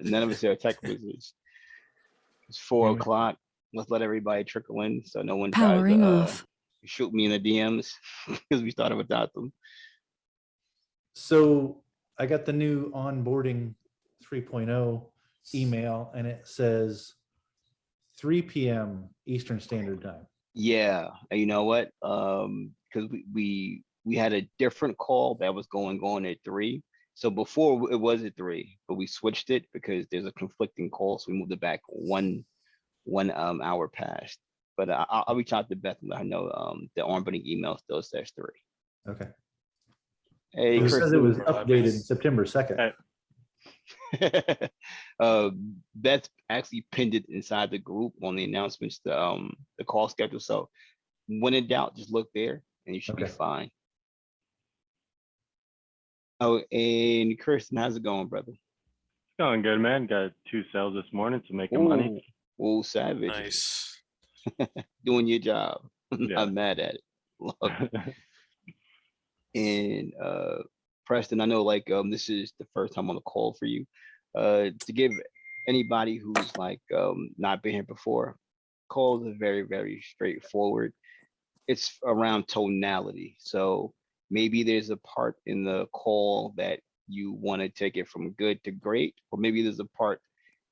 None of us are tech wizards. It's 4 o'clock. Let's let everybody trickle in so no one tries Powering to off. shoot me in the DMs because we started without them. So I got the new onboarding 3.0 email, and it says 3 p.m. Eastern Standard Time. Yeah, and you know what? Because we had a different call that was going on at 3. So before it was at 3, but we switched it because there's a conflicting call, so we moved it back one hour past. But I'll reach out to Beth and let her know the onboarding email still says 3. Okay. Hey, It Chris. says it was updated September 2nd. Beth actually pinned it inside the group on the announcements, the call schedule. So when in doubt, just look there and you should be fine. Oh, and Kirsten, how's it going, brother? Going good, man. Got 2 sales this morning, so making money. Oh, savage. Nice. Doing your job. Yeah. I'm mad at it. Love it. And Preston, I know like this is the first time on the call for you. To give anybody who's like not been here before, calls are very, very straightforward. It's around tonality. So maybe there's a part in the call that you want to take it from good to great, or maybe there's a part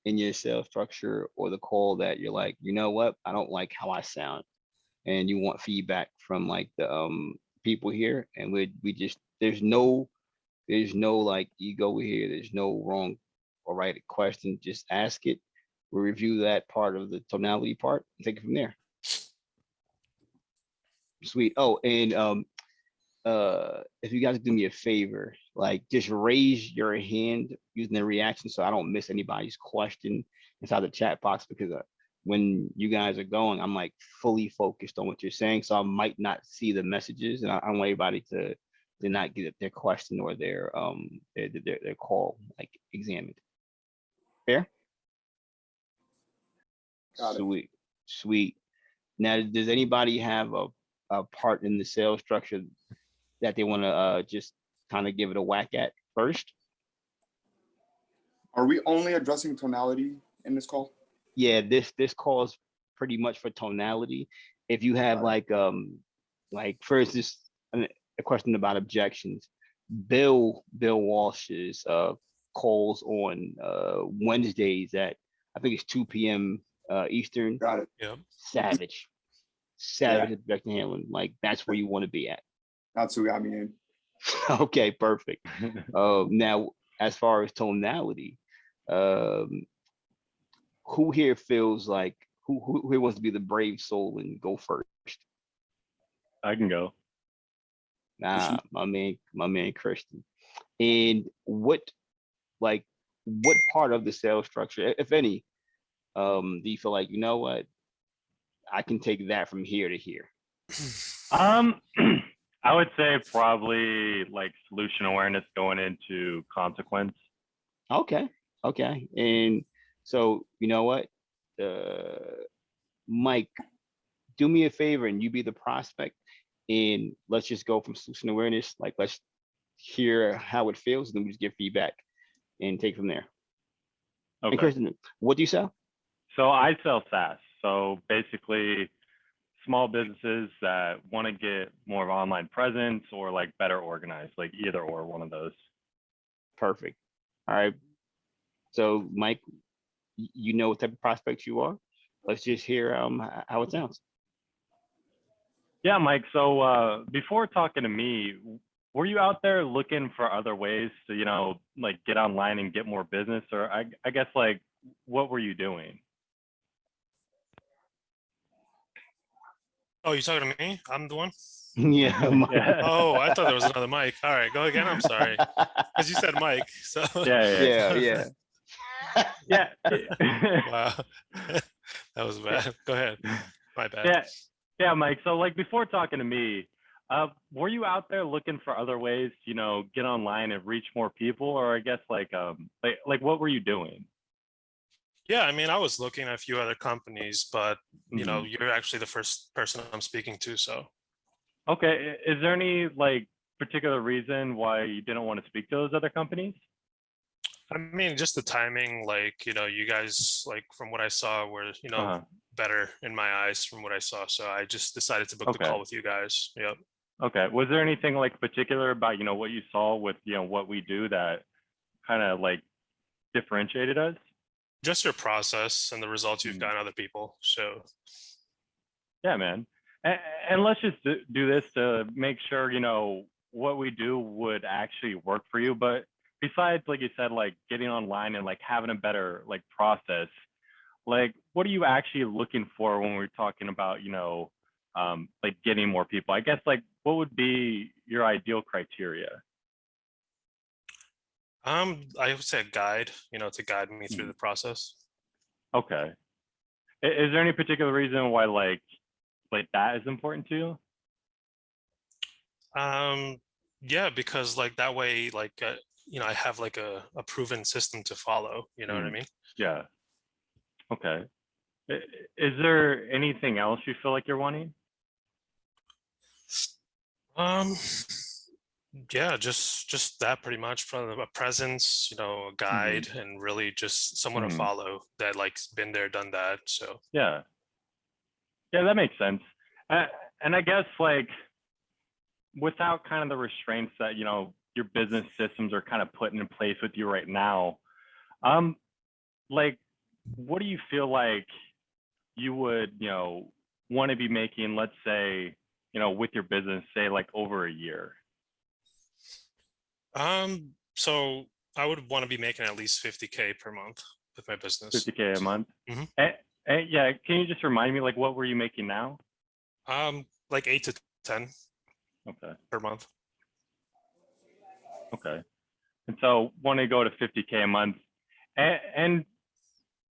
in your sales structure or the call that you're like, you know what, I don't like how I sound, and you want feedback from like the people here. And we just there's no like ego here. There's no wrong or right question. Just ask it. We'll review that part of the tonality part and take it from there. Sweet. Oh, and if you guys do me a favor, like just raise your hand using the reaction so I don't miss anybody's question inside the chat box, because when you guys are going, I'm like fully focused on what you're saying, so I might not see the messages, and I want everybody to not get their question or their call like examined. Fair? Sweet, sweet. Now, does anybody have a part in the sales structure that they want to just kind of give it a whack at first? Are we only addressing tonality in this call? Yeah, this call is pretty much for tonality. If you have like for instance, a question about objections, Bill Walsh's calls on Wednesdays at, I think it's 2 p.m. Eastern. Got it. Yeah. Savage objection handling. Like that's where you want to be at. That's who got me in. Okay, perfect. Now, as far as tonality, who here feels like who here wants to be the brave soul and go first? I can go. Nah, my man Christian. And what part of the sales structure, if any, do you feel like, you know what, I can take that from here to here? I would say probably like solution awareness going into consequence. Okay, okay. And so you know what? Mike, do me a favor and you be the prospect and let's just go from solution awareness. Like let's hear how it feels and then we just give feedback and take from there. And Okay. Kirsten, what do you sell? So I sell SaaS. So basically small businesses that want to get more of online presence or like better organized, like either or one of those. Perfect. All right. So Mike, you know what type of prospect you are. Let's just hear how it sounds. Yeah, Mike. So before talking to me, were you out there looking for other ways to, like get online and get more business? Or I guess like, what were you doing? Oh, you talking to me? I'm the one. Yeah. Yeah. Oh, I thought there was another mic. All right, go again. I'm sorry, because you said Mike. So Yeah. Yeah. Yeah. wow, that was bad. Go ahead. My bad. Yeah, Mike. So like before talking to me, were you out there looking for other ways, get online and reach more people? Or I guess like what were you doing? Yeah, I mean, I was looking at a few other companies, but Mhm. you're actually the first person I'm speaking to. So Okay. Is there any like particular reason why you didn't want to speak to those other companies? I mean, just the timing, like you guys, like from what I saw, were Uh-huh. better in my eyes from what I saw. So I just decided to book the Okay. call with you guys. Yep. Okay. Was there anything like particular about, what you saw with, what we do that kind of like differentiated us? Just your process and the results you've Mhm. gotten other people. So Yeah, man. And let's just do this to make sure, what we do would actually work for you. But besides, like you said, like getting online and like having a better like process, like what are you actually looking for when we're talking about, like getting more people? I guess like what would be your ideal criteria? I would say a guide, to guide me through Mhm. the process. Okay. Is there any particular reason why like that is important to you? Um, yeah, because like that way, like I have like a proven system to follow. You know what I Mhm. mean? Yeah. Okay. Is there anything else you feel like you're wanting? Um, yeah, just that pretty much from a presence, a Hmm. guide, and really just someone to Hmm. follow that like's been there, done that. So Yeah. Yeah, that makes sense. Uh, and I guess like without kind of the restraints that, your business systems are kind of putting in place with you right now, um, like what do you feel like you would, want to be making, let's say, with your business, say like over a year? so I would want to be making at least 50K per month with my business. 50K a month? Mhm. And yeah, can you just remind me like what were you making now? Like 8 to 10 Okay. per month. Okay. And so want to go to 50K a month, and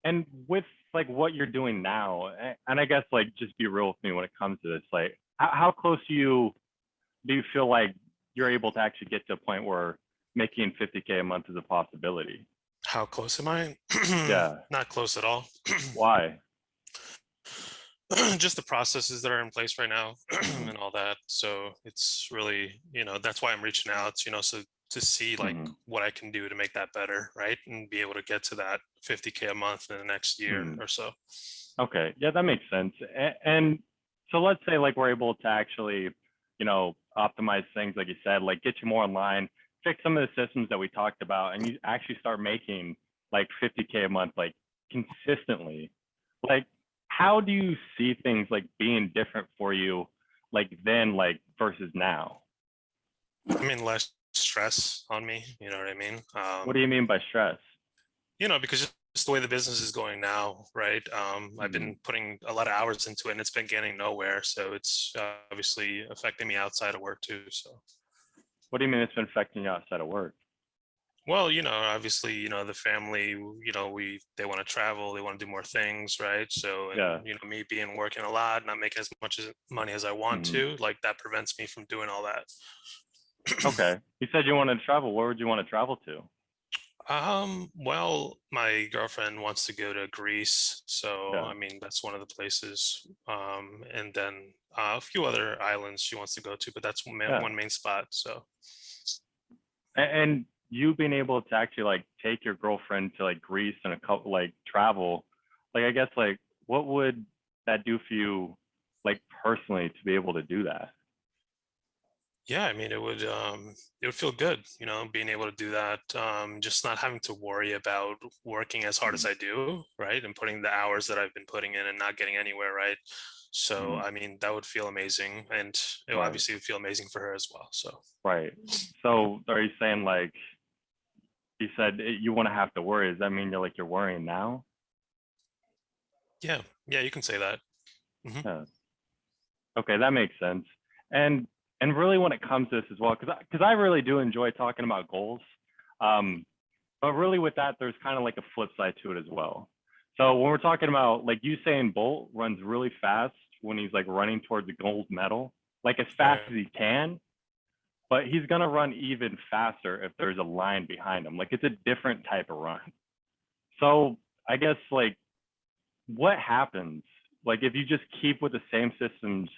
and with like what you're doing now, and I guess like just be real with me when it comes to this, like how close do you feel like you're able to actually get to a point where making 50K a month is a possibility? How close am I? Yeah. Not close at all. Why? Just the processes that are in place right now Mhm. and all that. So it's really, that's why I'm reaching out, so to see like Mhm. what I can do to make that better, right? And be able to get to that 50K a month in the next year Mhm. or so. Okay. Yeah, that makes sense. And so let's say like we're able to actually, optimize things like you said, like get you more online, fix some of the systems that we talked about, and you actually start making like 50K a month, like consistently. Like, how do you see things like being different for you, like then, like versus now? I mean, less stress on me, you know what I mean? What do you mean by stress? Because just the way the business is going now, right? I've Mhm. been putting a lot of hours into it and it's been getting nowhere. So it's obviously affecting me outside of work too. So What do you mean it's been affecting you outside of work? Well, obviously, the family, they want to travel, they want to do more things, right? So, Yeah. and me being working a lot, not making as much money as I want Mhm. to, like that prevents me from doing all that. Okay. You said you wanted to travel. Where would you want to travel to? Well, my girlfriend wants to go to Greece, so Yeah. I mean that's one of the places. And then a few other islands she wants to go to, but that's Yeah. one main spot. So And you being able to actually like take your girlfriend to like Greece and a couple like travel, like I guess like what would that do for you, like personally, to be able to do that? yeah, I mean it would feel good, being able to do that. Just not having to worry about working as hard as I do, right? And putting the hours that I've been putting in and not getting anywhere, right? So Mhm. I mean that would feel amazing, and it Right. obviously would feel amazing for her as well. So Right. So are you saying like you said you want to have to worry? Does that mean you're worrying now? yeah, you can say that. Yeah. Okay, that makes sense. And really when it comes to this as well, because I really do enjoy talking about goals. But really with that, there's kind of like a flip side to it as well. So when we're talking about like Usain Bolt runs really fast when he's like running towards a gold medal, like as fast Right. as he can, but he's gonna run even faster if there's a line behind him. Like it's a different type of run. So I guess like what happens like if you just keep with the same systems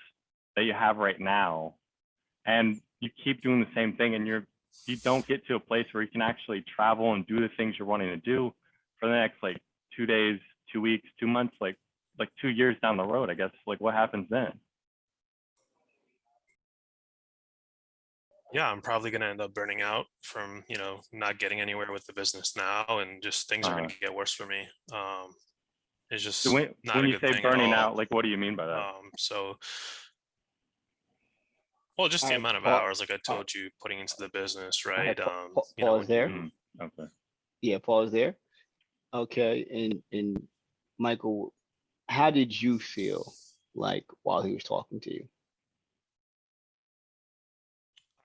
that you have right now and you keep doing the same thing and you don't get to a place where you can actually travel and do the things you're wanting to do for the next like 2 days, 2 weeks, 2 months, like 2 years down the road, I guess, like what happens then? Yeah, I'm probably going to end up burning out from, not getting anywhere with the business now, and just things are going Uh, to get worse for me. It's so just not when a you good say thing at burning all. out, like what do you mean by that? So, well, just All the right, amount of Paul. hours, like I told you, putting into the business, All right? right, pause When there. you, Okay. Yeah, pause there. Okay, and Michael, how did you feel like while he was talking to you?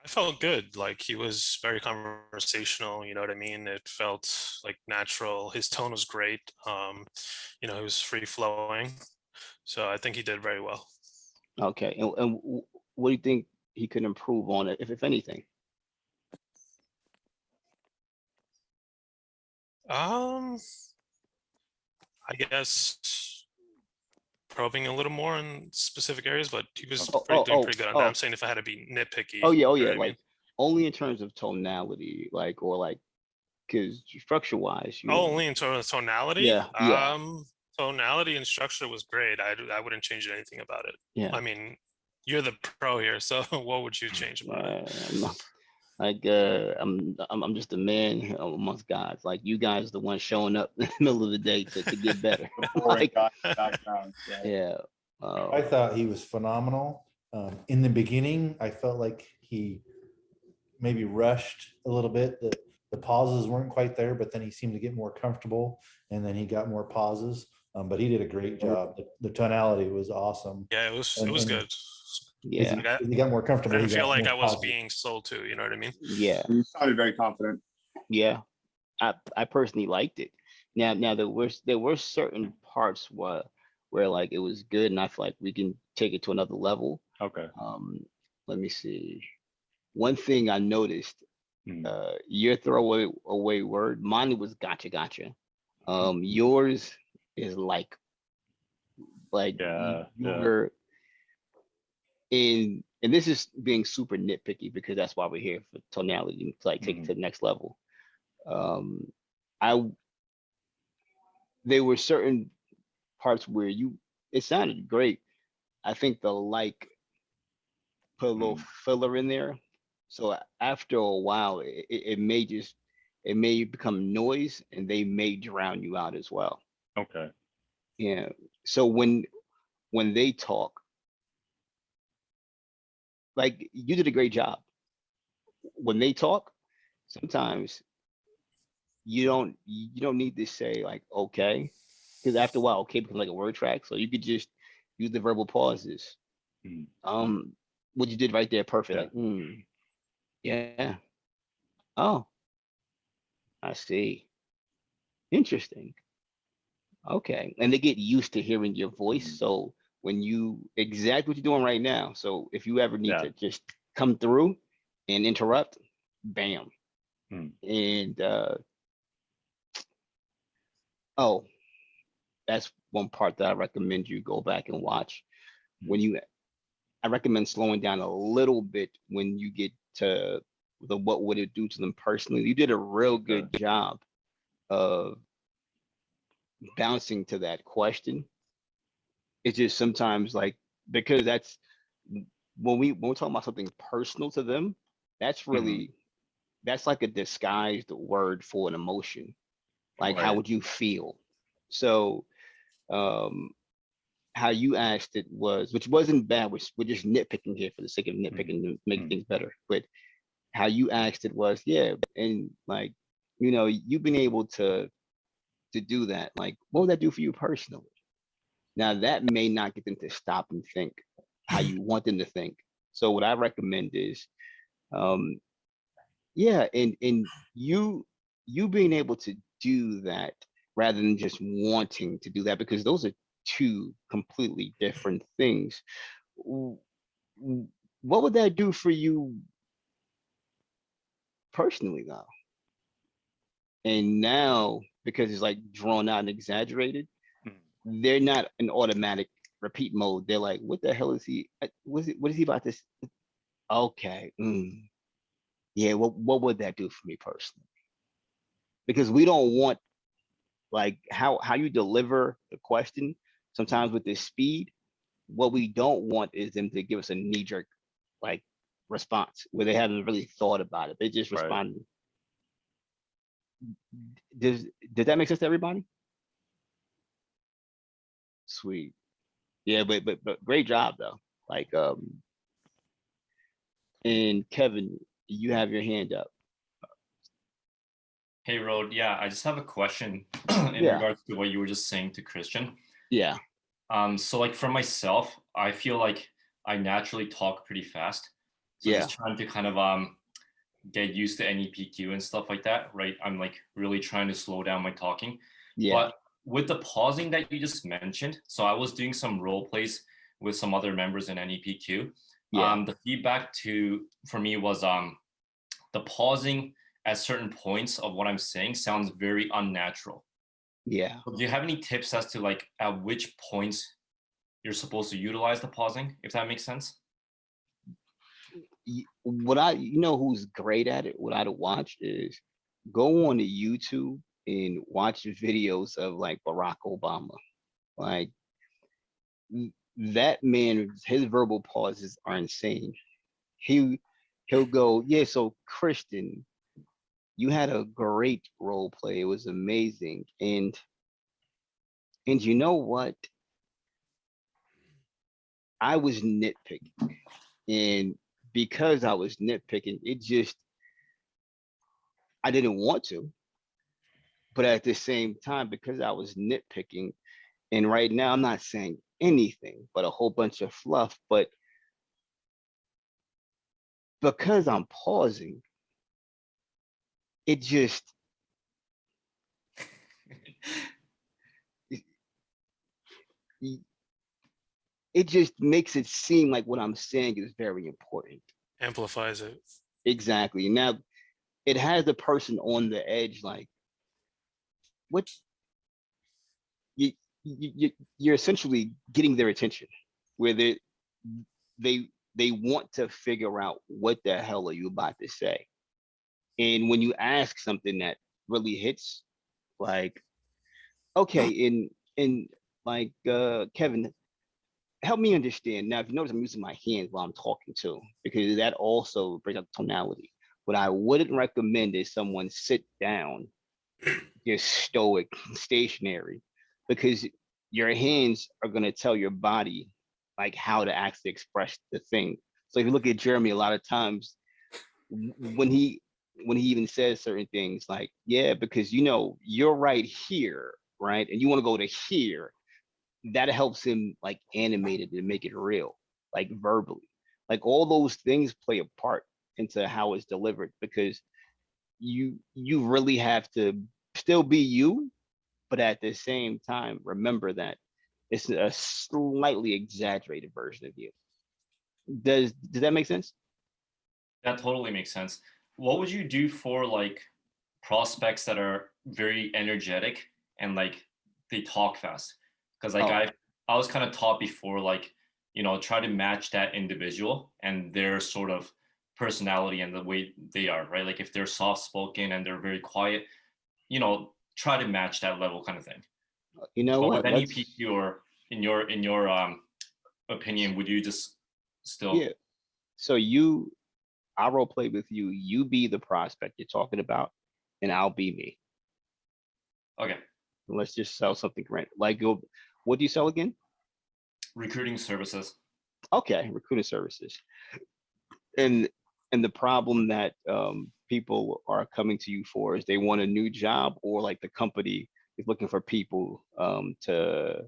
I felt good. Like he was very conversational, you know what I mean? It felt like natural. His tone was great. He was free flowing. So I think he did very well. Okay, and what do you think he could improve on it, if anything? Um, I guess probing a little more in specific areas, but he was Oh, doing pretty good on that. I'm oh, saying if I had to be nitpicky, oh yeah, you know what I mean? like only in terms of tonality, like or like because structure wise, Oh, only in terms of tonality. yeah, Tonality and structure was great. I wouldn't change anything about it. yeah. I mean, you're the pro here, so what would you change about it? I'm not, like I'm just a man amongst guys. Like you guys, are the ones showing up in the middle of the day to get better. The boring Like guy in the background. Yeah. yeah, I thought he was phenomenal. In the beginning, I felt like he maybe rushed a little bit. The pauses weren't quite there, but then he seemed to get more comfortable, and then he got more pauses. But he did a great job. The tonality was awesome. Yeah, it was And good. yeah, Like, he got more I comfortable. didn't He feel got like more I was pauses. being sold to, you know what I mean? yeah, You sounded very confident. yeah. I personally liked it. Now there were certain parts where like it was good, and I feel like we can take it to another level. Okay. Let me see. One thing I noticed, Mhm. your throwaway word, mine was gotcha. Yours is like Yeah. you Yeah. were in, and this is being super nitpicky because that's why we're here for tonality to like take it Mhm. to the next level. I There were certain parts where it sounded great. I think the like put a little Mhm. filler in there. So after a while, it may become noise, and they may drown you out as well. Okay. Yeah. So when they talk, like you did a great job. When they talk, sometimes you don't need to say like okay, because after a while, okay becomes like a word track. So you could just use the verbal pauses. Mhm. What you did right there, perfect. Yeah. Like, yeah. Oh, I see. Interesting. Okay, and they get used to hearing your voice. So when you exactly what you're doing right now. So if you ever need Yeah. to just come through and interrupt, bam. Hmm. And oh, that's one part that I recommend you go back and watch. When you, I recommend slowing down a little bit when you get to the what would it do to them personally. You did a real good job of bouncing to that question. It's just sometimes like because that's when we're talking about something personal to them, that's really that's like a disguised word for an emotion. Like how Right. would you feel? So um how you asked it was, which wasn't bad, which we're just nitpicking here for the sake of nitpicking to make things better. But how you asked it was, yeah, and like, you've been able to do that. Like, what would that do for you personally? Now that may not get them to stop and think how you want them to think. So what I recommend is, um, yeah, and you being able to do that rather than just wanting to do that, because those are two completely different things. W- What would that do for you personally though? And now, because it's like drawn out and exaggerated, they're not an automatic repeat mode. They're like, what the hell is he? What is he about this? Okay. Yeah. What would that do for me personally? Because we don't want like how you deliver the question. Sometimes with this speed, what we don't want is them to give us a knee jerk like response where they haven't really thought about it. They just Right. respond. Does does that make sense to everybody? Sweet. Yeah, but great job though. Like and Kevin, you have your hand up. Hey, Road. Yeah, I just have a question in Yeah, regards to what you were just saying to Christian. yeah, So like for myself, I feel like I naturally talk pretty fast. So yeah, just trying to kind of get used to NEPQ and stuff like that, right? I'm like really trying to slow down my talking. yeah, But with the pausing that you just mentioned, so I was doing some role plays with some other members in NEPQ. yeah, The feedback for me was the pausing at certain points of what I'm saying sounds very unnatural. yeah. So do you have any tips as to like at which points you're supposed to utilize the pausing, if that makes sense? What who's great at it, what I'd watch is go on to YouTube and watch videos of like Barack Obama. Like that man, his verbal pauses are insane. He he'll go, yeah, so Christian, you had a great role play. It was amazing. And you know what? I was nitpicking. And because I was nitpicking, I didn't want to. But at the same time, because I was nitpicking, and right now I'm not saying anything but a whole bunch of fluff, but because I'm pausing, it just, it just makes it seem like what I'm saying is very important. Amplifies it. Exactly. Now it has the person on the edge, like, what you, you're essentially getting their attention where they they want to figure out what the hell are you about to say. And when you ask something that really hits, like, okay, in like Kevin, help me understand. Now, if you notice, I'm using my hands while I'm talking too, because that also brings up tonality. What I wouldn't recommend is someone sit down, just stoic, stationary, because your hands are going to tell your body like how to actually express the thing. So if you look at Jeremy, a lot of times when he even says certain things like, yeah, because you're right here, right, and you want to go to here, that helps him like animate it and make it real, like verbally. Like all those things play a part into how it's delivered, because you really have to still be you, but at the same time, remember that it's a slightly exaggerated version of you. Does that make sense? That totally makes sense. What would you do for like prospects that are very energetic and like they talk fast? Because like Oh, I was kind of taught before, like, try to match that individual and their sort of personality and the way they are, right? Like if they're soft spoken and they're very quiet, try to match that level kind of thing. you know But what? with any Let's PQ or in your opinion, would you just still yeah. So I'll role play with you. You be the prospect you're talking about, and I'll be me. okay, Let's just sell something random. Like, what do you sell again? recruiting services? Okay, recruiting services. And the problem that people are coming to you for is they want a new job, or like the company is looking for people to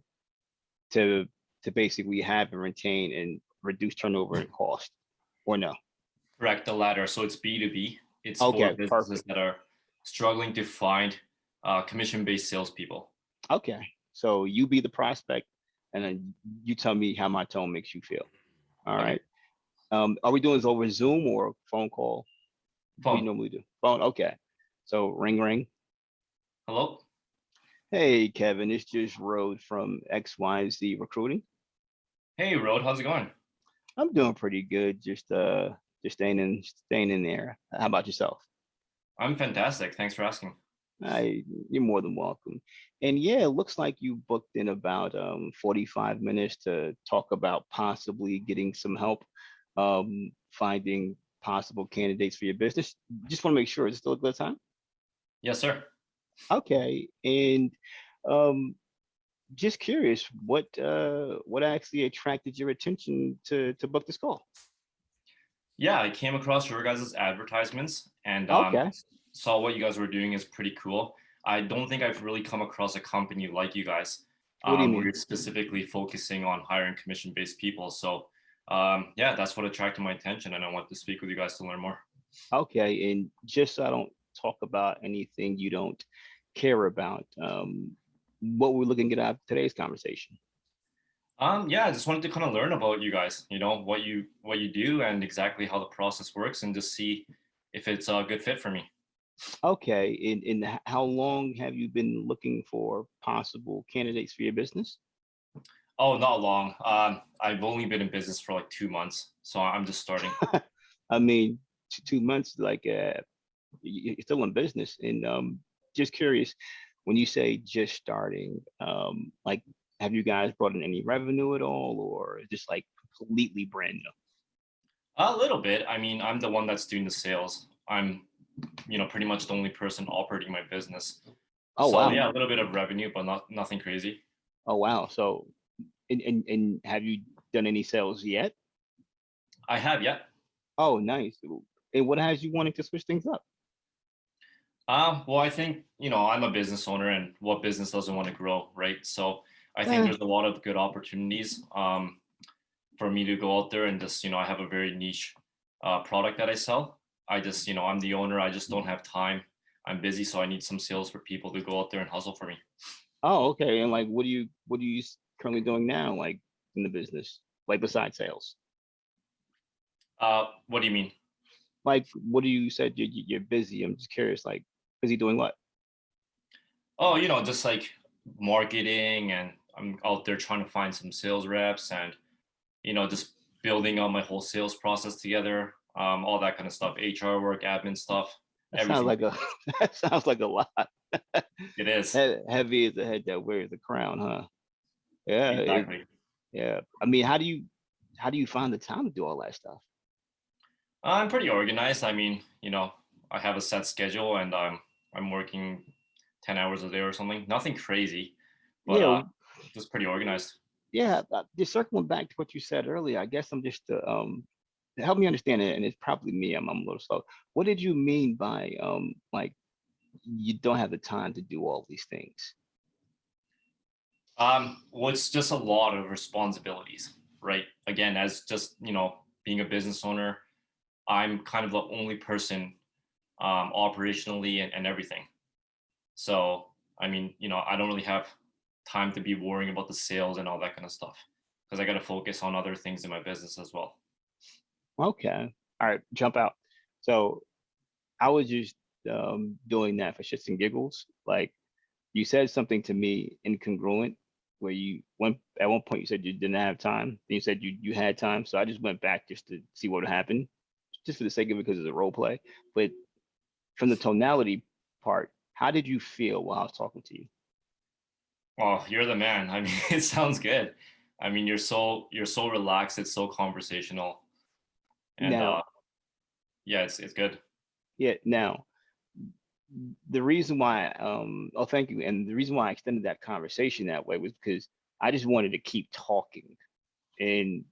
to basically have and retain and reduce turnover and cost, or no? Correct, the latter. So it's B2B. It's for Okay, businesses perfect. that are struggling to find commission-based salespeople. Okay, so you be the prospect, and then you tell me how my tone makes you feel. All Okay, right. Are we doing this over Zoom or phone call? What do you phone. normally do? Phone. Okay. So ring ring. Hello? Hey Kevin, it's just Rode from XYZ Recruiting. Hey, Road, how's it going? I'm doing pretty good. Just staying in there. How about yourself? I'm fantastic. Thanks for asking. You're more than welcome. And yeah, it looks like you booked in about 45 minutes to talk about possibly getting some help finding possible candidates for your business. Just want to make sure it's still a good time. Yes, sir. Okay. And um just curious, what actually attracted your attention to book this call? Yeah, I came across your guys' advertisements and Okay. saw what you guys were doing is pretty cool. I don't think I've really come across a company like you guys, What do you where mean? you're specifically focusing on hiring commission-based people. So, yeah, that's what attracted my attention, and I want to speak with you guys to learn more. Okay. And just so I don't talk about anything you don't care about, what we're looking at out of today's conversation. Yeah, I just wanted to kind of learn about you guys, what you do and exactly how the process works, and just see if it's a good fit for me. Okay. And how long have you been looking for possible candidates for your business? Oh, not long. I've only been in business for like 2 months, so I'm just starting. I mean, 2 months, like you're still in business. And just curious, when you say just starting, like, have you guys brought in any revenue at all, or just like completely brand new? A little bit. I mean, I'm the one that's doing the sales. I'm, pretty much the only person operating my business. Oh So wow. yeah, a little bit of revenue, but nothing crazy. Oh wow. So, and have you done any sales yet? I have yet. Oh, nice. And what has you wanting to switch things up? Well, I think I'm a business owner, and what business doesn't want to grow, right? So I think Eh, there's a lot of good opportunities for me to go out there and just I have a very niche product that I sell. I just I'm the owner. I just don't have time. I'm busy, so I need some sales for people to go out there and hustle for me. oh, okay. And like, what are you currently doing now, like in the business, like besides sales? What do you mean? Like, what do you said you're busy? I'm just curious, like, busy doing what? Oh, just like marketing, and I'm out there trying to find some sales reps, and just building on my whole sales process together, all that kind of stuff, HR work, admin stuff, That sounds everything. like a that sounds like a lot. It is. Heavy is the head that wears the crown, huh? Yeah, Exactly. yeah. I mean, how do you find the time to do all that stuff? I'm pretty organized. I mean, I have a set schedule, and I'm working 10 hours a day or something. Nothing crazy, but Yeah, just pretty organized. yeah. Just circling back to what you said earlier, I guess I'm just help me understand it, and it's probably me. I'm a little slow. What did you mean by like you don't have the time to do all these things? Well, it's just a lot of responsibilities, right? Again, as just being a business owner, I'm kind of the only person operationally and everything. So, I mean, I don't really have time to be worrying about the sales and all that kind of stuff because I got to focus on other things in my business as well. Okay. All right. Jump out. So I was just doing that for shits and giggles. Like you said something to me incongruent where you went at one point you said you didn't have time. Then you said you had time. So I just went back just to see what would happen, just for the sake of it because it's a role play. But from the tonality part, how did you feel while I was talking to you? Oh, you're the man. I mean, it sounds good. I mean, you're so relaxed. It's so conversational, and Now, yeah, it's good. yeah, now the reason why oh thank you. And the reason why I extended that conversation that way was because I just wanted to keep talking and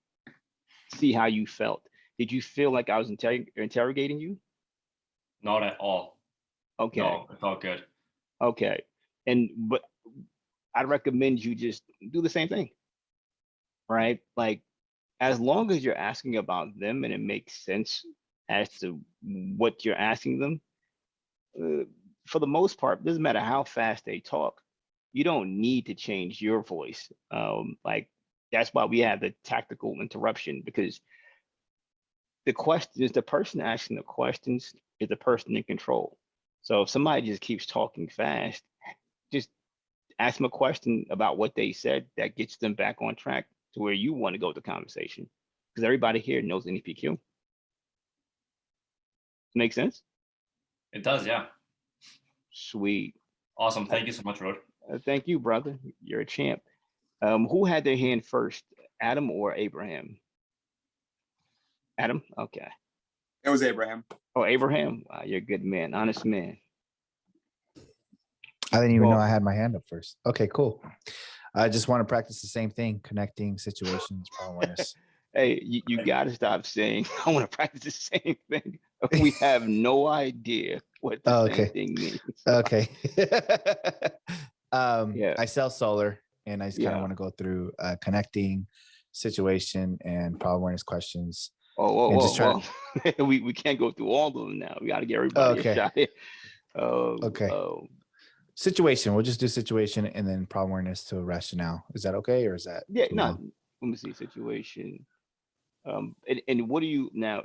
see how you felt. Did you feel like I was interrogating you? Not at all. Okay. No, it felt good. Okay. But I'd recommend you just do the same thing, right? Like, as long as you're asking about them and it makes sense as to what you're asking them, for the most part, doesn't matter how fast they talk, you don't need to change your voice. Like, that's why we have the tactical interruption, because the question is the person asking the questions is the person in control. So if somebody just keeps talking fast, just ask them a question about what they said that gets them back on track to where you want to go with the conversation. Because everybody here knows NPQ. Make sense? It does, yeah. Sweet. Awesome. Thank you so much, Rod. Thank you, brother. You're a champ. Who had their hand first, Adam or Abraham? Adam? Okay. It was Abraham. Oh, Abraham. Wow, you're a good man, honest man. I didn't even know Well- I had my hand up first. Okay, cool. I just want to practice the same thing, connecting situations, problem awareness. Hey, you got to stop saying, I want to practice the same thing. We have no idea what the Oh, same okay. thing means. Okay. Yeah. I sell solar and I just kind of Yeah. want to go through connecting situation and problem awareness questions. Oh, And whoa, just try whoa. We can't go through all of them now. We got to get everybody Okay. a shot here. Oh, Okay. oh, Situation. We'll just do situation and then problem awareness to rationale. Is that okay? Or is that yeah, too no, long? let me see situation. And what do you now?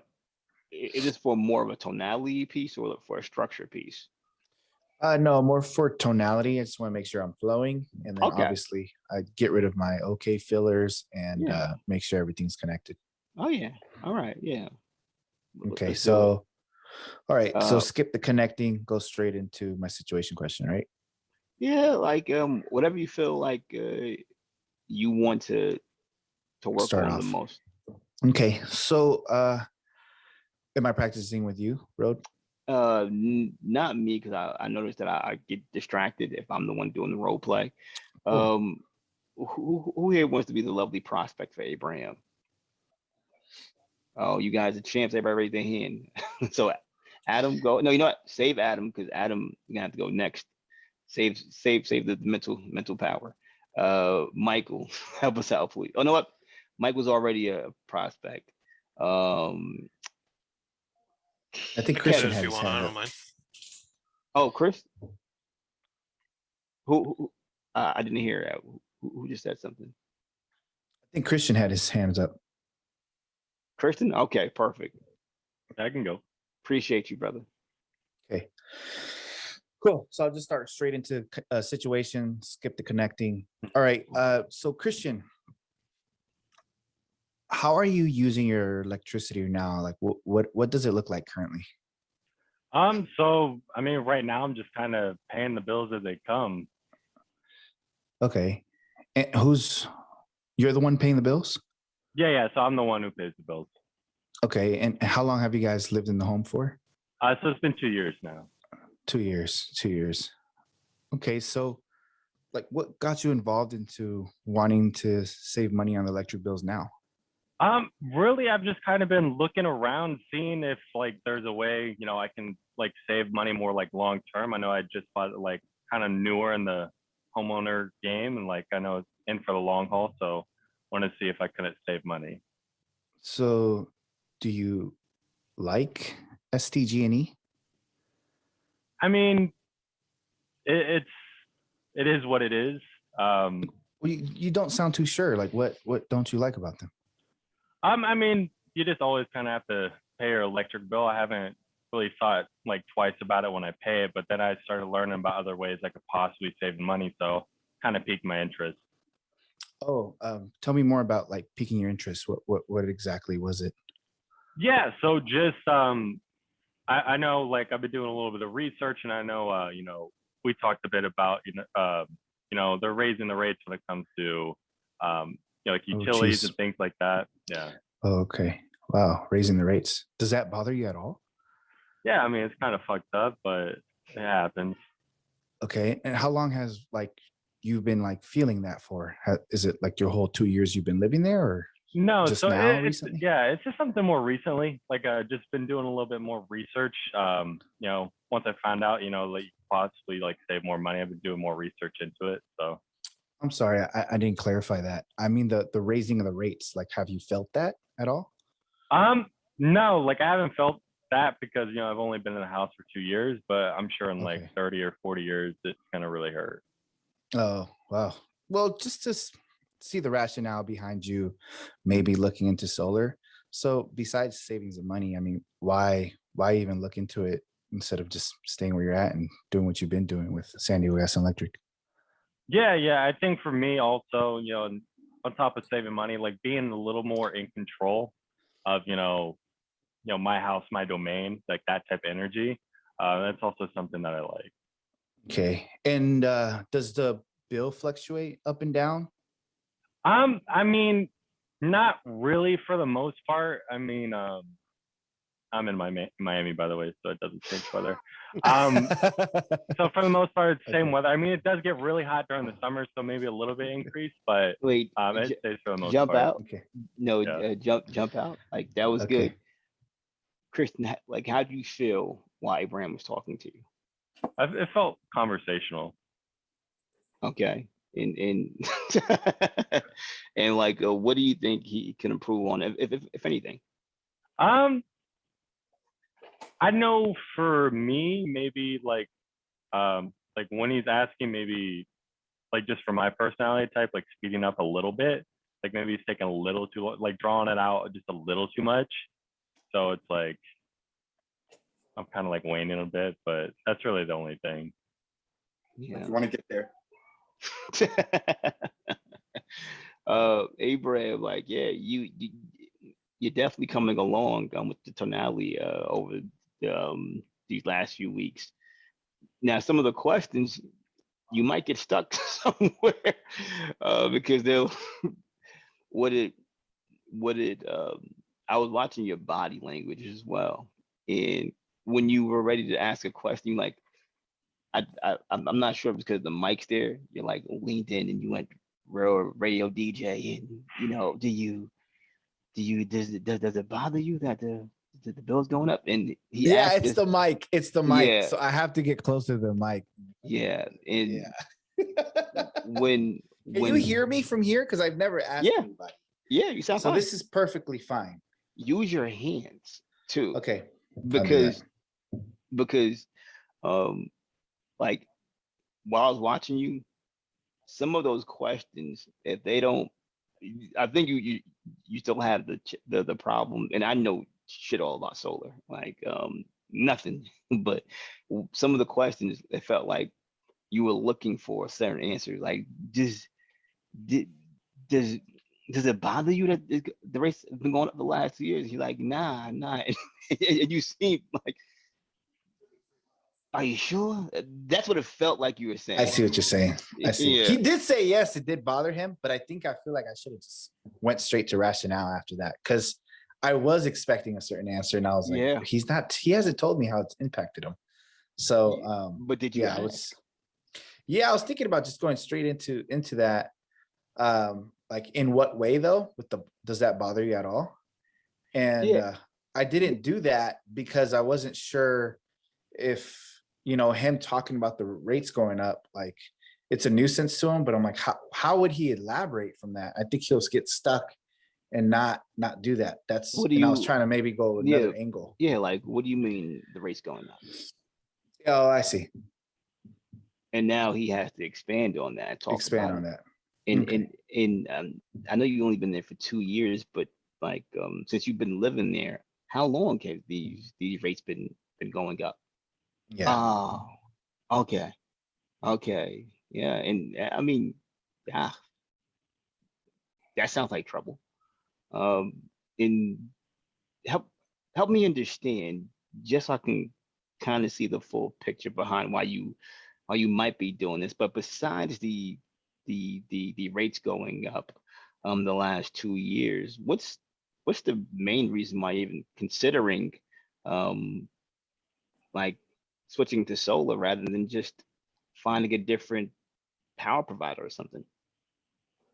Is this for more of a tonality piece or for a structure piece? No, more for tonality. I just want to make sure I'm flowing. And then Okay. obviously I get rid of my okay fillers and Yeah. make sure everything's connected. Oh yeah. All right. Yeah. Okay, Let's do it. so all right, so Uh, skip the connecting, go straight into my situation question, right? yeah, like whatever you feel like you want to work Start on the off. most. Okay, so am I practicing with you, Road? Not me, because I noticed that I get distracted if I'm the one doing the role play. Cool. Who here wants to be the lovely prospect for Abraham? Oh, you guys are champs. Everybody raise their hand. So Adam, go. No, you know what? Save Adam, because Adam, you're gonna have to go next. Save the mental power. Michael, help us out, please. Oh, no, what? Michael's already a prospect. I think I can do Christian it if had you his want. I hand don't up. mind. Oh, Chris. Who I didn't hear that. Who just said something? I think Christian had his hands up. Kristen? Okay, perfect. I can go. Appreciate you, brother. Okay. Cool. So I'll just start straight into a situation, skip the connecting. All right. So Christian, how are you using your electricity now? Like what does it look like currently? So I mean, right now I'm just kind of paying the bills as they come. Okay. And you're the one paying the bills? Yeah. So I'm the one who pays the bills. Okay. And how long have you guys lived in the home for? So it's been 2 years now. 2 years. 2 years. Okay. So like what got you involved into wanting to save money on the electric bills now? Really, I've just kind of been looking around, seeing if like there's a way, I can like save money more like long term. I know I just bought like kind of newer in the homeowner game, and like I know it's in for the long haul, so want to see if I couldn't save money. So do you like STG&E? I mean, it is what it is. Well, you don't sound too sure. Like, what don't you like about them? I mean, you just always kind of have to pay your electric bill. I haven't really thought like twice about it when I pay it, but then I started learning about other ways I could possibly save money. So kind of piqued my interest. Oh, tell me more about like piquing your interest. What exactly was it? Yeah. So just, I know like I've been doing a little bit of research, and I know, you know, we talked a bit about, you know, they're raising the rates when it comes to, you know, like utilities geez. and things like that. Yeah. Oh, okay. Wow, raising the rates. Does that bother you at all? Yeah. I mean, it's kind of fucked up, but it happens. Okay. And how long has like you've been like feeling that for? Is it like your whole 2 years you've been living there, or No, just so now it's recently? yeah, it's just something more recently. Like just been doing a little bit more research. You know, once I found out, you know, like possibly like save more money, I've been doing more research into it. So I'm sorry, I didn't clarify that. I mean the raising of the rates. Like, have you felt that at all? no, like I haven't felt that because you know I've only been in the house for 2 years, but I'm sure in like Okay. 30 or 40 years it's gonna really hurt. Oh, wow. Well, just to see the rationale behind you maybe looking into solar. So besides savings of money, I mean, why even look into it instead of just staying where you're at and doing what you've been doing with San Diego Gas and Electric? Yeah, yeah. I think for me also, you know, on top of saving money, like being a little more in control of, you know, my house, my domain, like that type of energy. That's also something that I like. Okay. And does the bill fluctuate up and down? I mean, not really for the most part. I mean, I'm in Miami, by the way, so it doesn't change weather. So for the most part, it's the same Okay. weather. I mean, it does get really hot during the summer, so maybe a little bit increased, but Wait, it stays for the most jump part. out. Okay. No, Yeah. jump out. Like that was good. Okay. Kristen, like how do you feel while Abraham was talking to you? It felt conversational. Okay. And and like what do you think he can improve on if anything? I know for me, maybe like when he's asking, maybe like just for my personality type, like speeding up a little bit, like maybe he's taking a little too long, like drawing it out just a little too much. So it's like I'm kind of like waning a bit, but that's really the only thing. Yeah. If you want to get there. Abraham, like, yeah, you're definitely coming along with the tonality over these last few weeks. Now, some of the questions you might get stuck somewhere because they'll what it I was watching your body language as well, and when you were ready to ask a question, you like I'm not sure if it's because the mic's there. You're like leaned in and you went real radio DJ, and you know, does it bother you that the bill's going up? And he Yeah, asked it's this, the mic. It's the mic. yeah, So I have to get closer to the mic. yeah, and Yeah. when Can you hear me from here? Because I've never asked Yeah. anybody. yeah, you sound So fine. this is perfectly fine. Use your hands too, Okay. because like while I was watching you, some of those questions, if they don't, I think you still have the problem, and I know shit all about solar, like nothing, but some of the questions, it felt like you were looking for a certain answer, like did, does does it bother you that the race has been going up the last 2 years? You're like, nah, and you seem like, are you sure? That's what it felt like you were saying. I see what you're saying. I see. Yeah. He did say yes, it did bother him, but I feel like I should have just went straight to rationale after that because I was expecting a certain answer and I was like, Yeah. he hasn't told me how it's impacted him. So But did you yeah, ask? I was thinking about just going straight into that. Like in what way though? Does that bother you at all? And Yeah. I didn't do that because I wasn't sure if him talking about the rates going up, like it's a nuisance to him, but I'm like, how would he elaborate from that? I think he'll get stuck and not do that. What do and I was you- trying to maybe go another angle. Yeah, like what do you mean the race going up? Oh, I see. And now he has to expand on that, talk Expand about on it. that. And Okay. I know you've only been there for 2 years, but like since you've been living there, how long have these rates been going up? Yeah. Oh, okay, okay, yeah, and I mean, ah, that sounds like trouble. And help help me understand, just so I can kind of see the full picture behind why you might be doing this. But besides the rates going up the last 2 years, what's the main reason why you're even considering um like switching to solar rather than just finding a different power provider or something?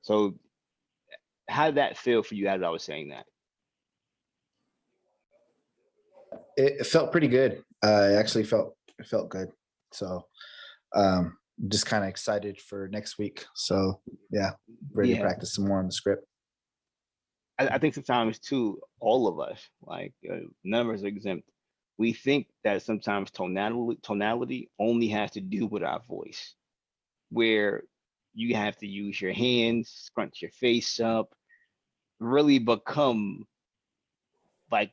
So how did that feel for you as I was saying that? It felt pretty good. It felt good. So just kind of excited for next week. So yeah, ready to Yeah, practice some more on the script. I think sometimes too, all of us, like none of us are exempt. We think that sometimes tonality only has to do with our voice, where you have to use your hands, scrunch your face up, really become like,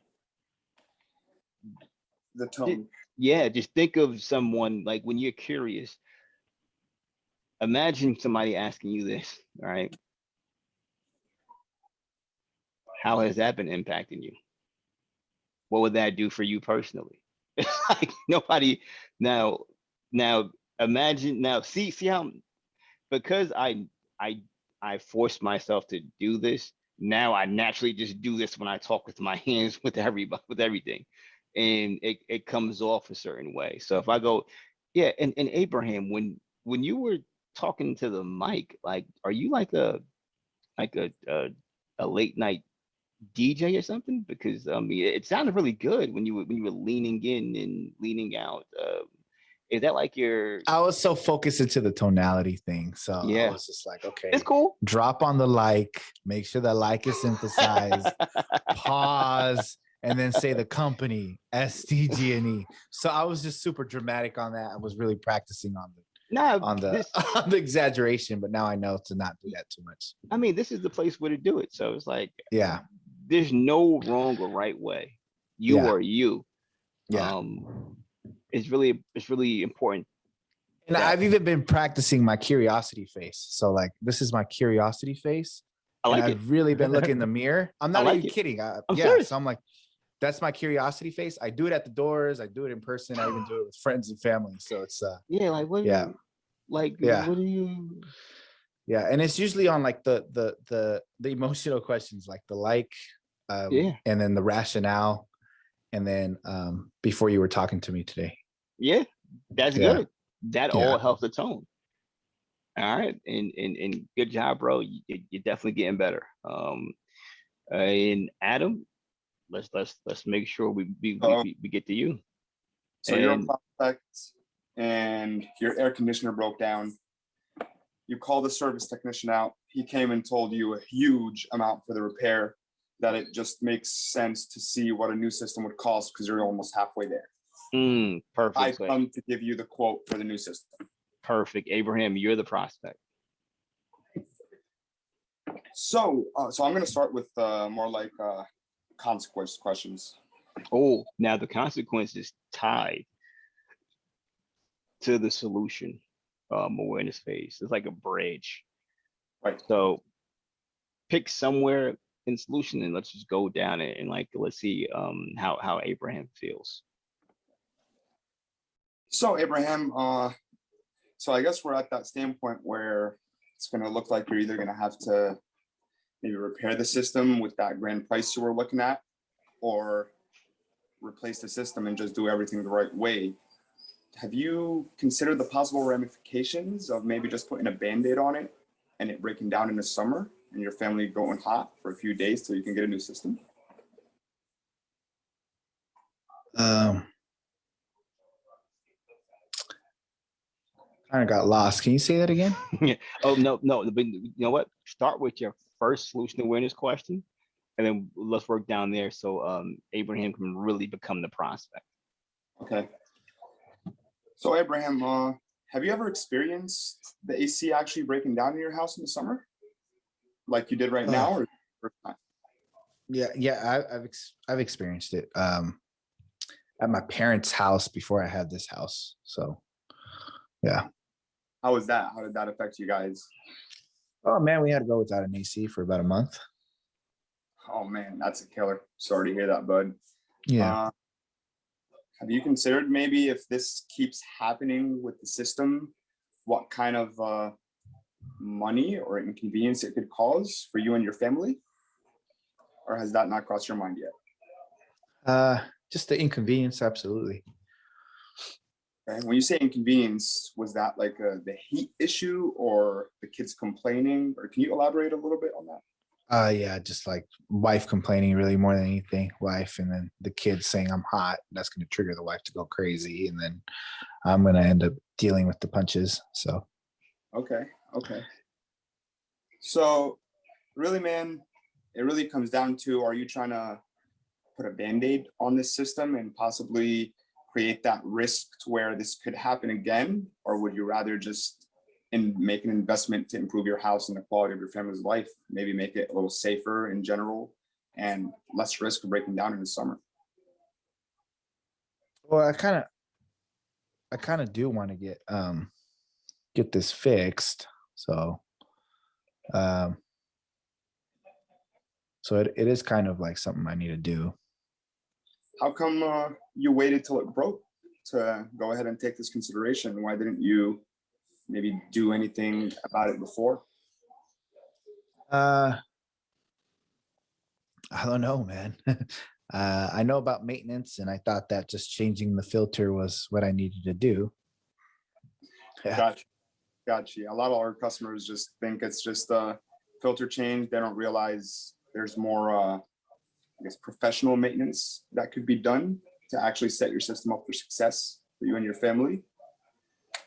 The tone. yeah, just think of someone like when you're curious, imagine somebody asking you this, all right? How has that been impacting you? What would that do for you personally? It's like nobody now, now imagine now, see how, because I I forced myself to do this. Now I naturally just do this when I talk with my hands with everybody with everything. And it comes off a certain way. So if I go, yeah, and Abraham, when you were talking to the mic, like are you like a late night DJ or something? Because I mean it sounded really good when you were leaning in and leaning out. Is that like your, I was so focused into the tonality thing. So I yeah, was just like, okay, it's cool. drop on the like, make sure the like is emphasized, pause, and then say the company, SDG&E. So I was just super dramatic on that. I was really practicing Nah, on the this, on the exaggeration, but now I know to not do that too much. I mean, this is the place where to do it. So it's like, Yeah. there's no wrong or right way. You Yeah. are you. Yeah. It's really important And that I've even been practicing my curiosity face. So like this is my curiosity face. I And like it. I've really been looking in the mirror. I'm I not like even it. kidding. I'm Yeah. serious. So I'm like, that's my curiosity face. I do it at the doors. I do it in person. I even do it with friends and family. So it's Yeah, like yeah. Yeah. what do you, Yeah. And it's usually on like the emotional questions, like the like, yeah, and then the rationale. And then before you were talking to me today. yeah, that's Yeah. good. That Yeah. all helps the tone. All right. And good job, bro. You're definitely getting better. And Adam, let's make sure we get to you. So you're a And prospect and your air conditioner broke down. You call the service technician out. He came and told you a huge amount for the repair, that it just makes sense to see what a new system would cost because you're almost halfway there. I perfect. come to give you the quote for the new system. Perfect. Abraham, you're the prospect. So I'm going to start with more like consequence questions. Oh, now the consequence is tied to the solution awareness phase. It's like a bridge. Right. So pick somewhere in solution and let's just go down it and like let's see how Abraham feels. So Abraham, so I guess we're at that standpoint where it's going to look like you're either going to have to maybe repair the system with that grand price you were looking at, or replace the system and just do everything the right way. Have you considered the possible ramifications of maybe just putting a Band-Aid on it and it breaking down in the summer and your family going hot for a few days till you can get a new system? Kind of got lost. Can you say that again? Oh no, but you know what? Start with your first solution awareness question, and then let's work down there so Abraham can really become the prospect. Okay. So Abraham, have you ever experienced the AC actually breaking down in your house in the summer? Like you did right now, or first time? Yeah, I've experienced it. At my parents' house before I had this house. So yeah. How was that? How did that affect you guys? Oh man, we had to go without an AC for about a month. Oh man, that's a killer. Sorry to hear that, bud. Yeah. Have you considered maybe if this keeps happening with the system, what kind of money or inconvenience it could cause for you and your family? Or has that not crossed your mind yet? Just the inconvenience, absolutely. Okay. When you say inconvenience, was that like the heat issue or the kids complaining? Or can you elaborate a little bit on that? Yeah, just like wife complaining really more than anything. Wife, and then the kids saying I'm hot. That's gonna trigger the wife to go crazy, and then I'm gonna end up dealing with the punches. So Okay. Okay. So really, man, it really comes down to, are you trying to put a Band-Aid on this system and possibly create that risk to where this could happen again? Or would you rather just make an investment to improve your house and the quality of your family's life, maybe make it a little safer in general and less risk of breaking down in the summer? well, I kind of do want to get this fixed. So um it is kind of like something I need to do. How come you waited till it broke to go ahead and take this consideration? Why didn't you maybe do anything about it before? I don't know, man. I know about maintenance, and I thought that just changing the filter was what I needed to do. Yeah. Gotcha. Gotcha. A lot of our customers just think it's just a filter change. They don't realize there's more, I guess, professional maintenance that could be done to actually set your system up for success for you and your family.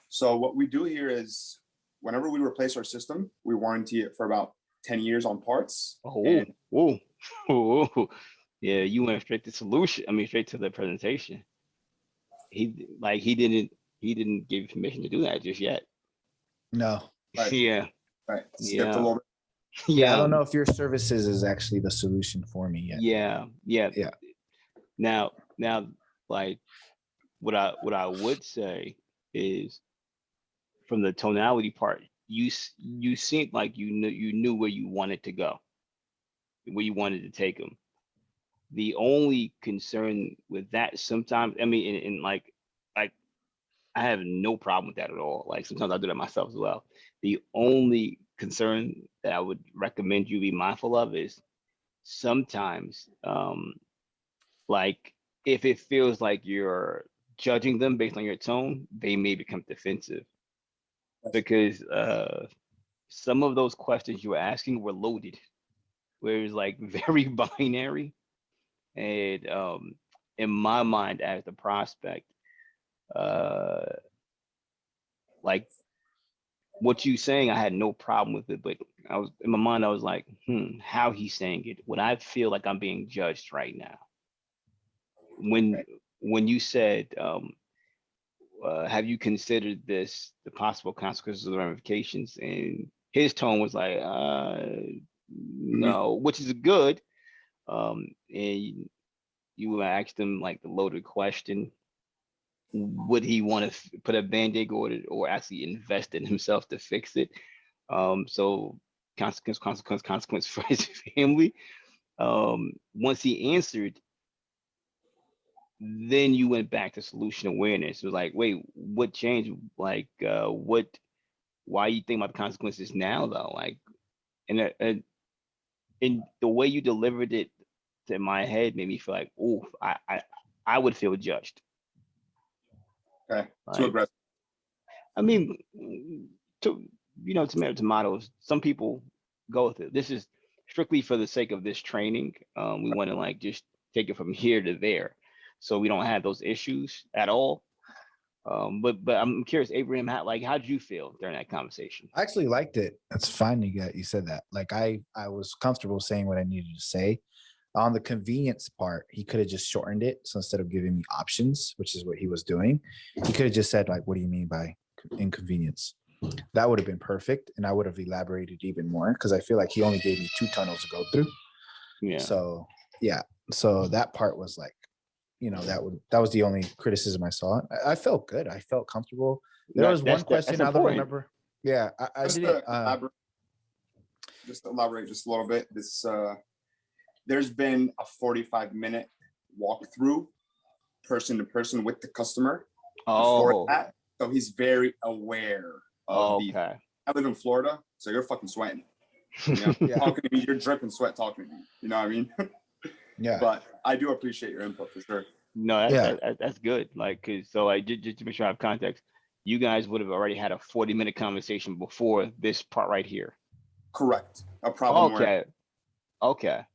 So what we do here is whenever we replace our system, we warranty it for about 10 years on parts. Oh, And whoa, whoa. Yeah, you went straight to solution. I mean, straight to the presentation. He didn't give you permission to do that just yet. No. Right. Yeah, right, skipped Yeah. a little bit. Yeah, I don't know if your services is actually the solution for me yet. Yeah, yeah. Yeah. Now, like what I would say is from the tonality part, you seemed like you knew where you wanted to go, where you wanted to take them. The only concern with that sometimes, I mean, and like I have no problem with that at all. Like sometimes I do that myself as well. The only concern that I would recommend you be mindful of is sometimes, like if it feels like you're judging them based on your tone, they may become defensive because some of those questions you were asking were loaded, where it was like very binary. And in my mind, as the prospect, like what you saying, I had no problem with it, but I was in my mind, I was like, how he's saying it. Would I feel like I'm being judged right now? When you said, have you considered this, the possible consequences of the ramifications? And his tone was like, no, which is good. And you asked him like the loaded question, would he want to put a Band-Aid or actually invest in himself to fix it? So consequence for his family. Once he answered, then you went back to solution awareness. It was like, wait, what changed? Like, why you think about the consequences now though? Like, and the way you delivered it to my head made me feel like, oh, I would feel judged. Okay, too Like, aggressive. I mean, tomatoes. Some people go with it. This is strictly for the sake of this training. We want to like just take it from here to there, so we don't have those issues at all. But I'm curious, Abraham, how'd you feel during that conversation? I actually liked it. That's fine. You said that. Like I was comfortable saying what I needed to say. On the convenience part, he could have just shortened it. So instead of giving me options, which is what he was doing, he could have just said, like, what do you mean by inconvenience? That would have been perfect. And I would have elaborated even more because I feel like he only gave me 2 tunnels to go through. Yeah. So yeah. So that part was like, that was the only criticism I saw. I felt good. I felt comfortable. There was one question I don't important. remember. Yeah, I Just didn't. to elaborate just a little bit. There's been a 45-minute walkthrough person to person with the customer before Oh, that. So he's very aware of the. okay. I live in Florida, so you're fucking sweating. You know, Yeah. talking to me, you're dripping sweat talking to me. You know what I mean? Yeah. But I do appreciate your input for sure. No, Yeah. that's good. Like, cause so just to make sure I have context, you guys would have already had a 40-minute conversation before this part right here. Correct. A problem where Okay. Okay.